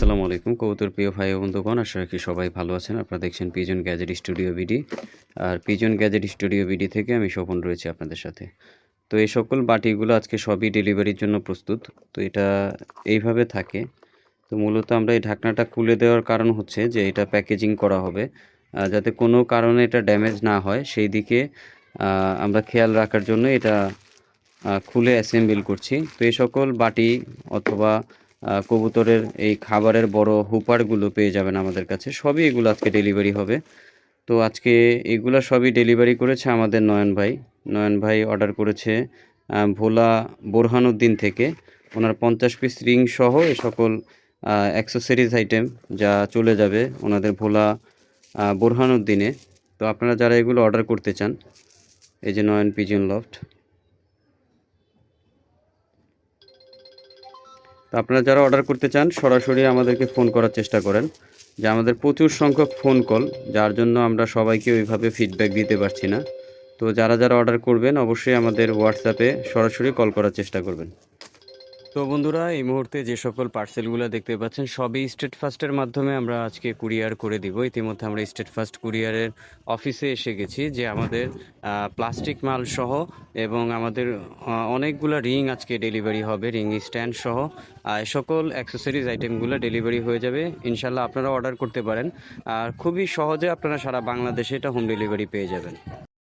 আসসালামু আলাইকুম কবুতর প্রিয় ভাই ও বন্ধুগণ, আশা রাখি সবাই ভালো আছেন। আপনারা দেখছেন পিজন গ্যাজেট স্টুডিও বিডি। আর পিজন গ্যাজেট স্টুডিও বিডি থেকে আমি স্বপন রয়েছি আপনাদের সাথে। তো এই সকল বাটিগুলো আজকে সবই ডেলিভারির জন্য প্রস্তুত। তো এটা এইভাবে থাকে। তো মূলত আমরা এই ঢাকনাটা খুলে দেওয়ার কারণ হচ্ছে যে এটা প্যাকেজিং করা হবে, যাতে কোনো কারণে এটা ড্যামেজ না হয় সেই দিকে আমরা খেয়াল রাখার জন্য এটা খুলে অ্যাসেম্বল করছি। তো এই সকল বাটি অথবা কবুতরের এই খাবারের বড় হুপারগুলো পেয়ে যাবেন আমাদের কাছে। সবই এগুলো আজকে ডেলিভারি হবে। তো আজকে এগুলো সবই ডেলিভারি করেছে আমাদের নয়ন ভাই। নয়ন ভাই অর্ডার করেছে ভোলা বোরহানুদ্দিন থেকে। ওনার 50 পিস রিং সহ এ সকল অ্যাক্সেসরিজ আইটেম যা চলে যাবে ওনাদের ভোলা বোরহানুদ্দিনে। তো আপনারা যারা এগুলো অর্ডার করতে চান, এই যে নয়ন পিজন লফট। তো আপনারা যারা অর্ডার করতে চান সরাসরি আমাদেরকে ফোন করার চেষ্টা করেন, যে আমাদের প্রচুর সংখ্যক ফোন কল, যার জন্য আমরা সবাইকে ওইভাবে ফিডব্যাক দিতে পারছি না। তো যারা যারা অর্ডার করবেন অবশ্যই আমাদের হোয়াটসঅ্যাপে সরাসরি কল করার চেষ্টা করবেন। তো বন্ধুরা, এই মুহূর্তে যে সকল পার্সেলগুলো দেখতে পাচ্ছেন সবই স্টেট ফাস্টের মাধ্যমে আমরা আজকে কুরিয়ার করে দিব। ইতিমধ্যে আমরা স্টেট ফাস্ট কুরিয়ারের অফিসে এসে গেছি, যে আমাদের প্লাস্টিক মাল সহ এবং আমাদের অনেকগুলো রিং আজকে ডেলিভারি হবে, রিং স্ট্যান্ড সহ সকল অ্যাক্সেসরিজ আইটেমগুলো ডেলিভারি হয়ে যাবে। ইনশাল্লাহ আপনারা অর্ডার করতে পারেন, আর খুবই সহজে আপনারা সারা বাংলাদেশে এটা হোম ডেলিভারি পেয়ে যাবেন।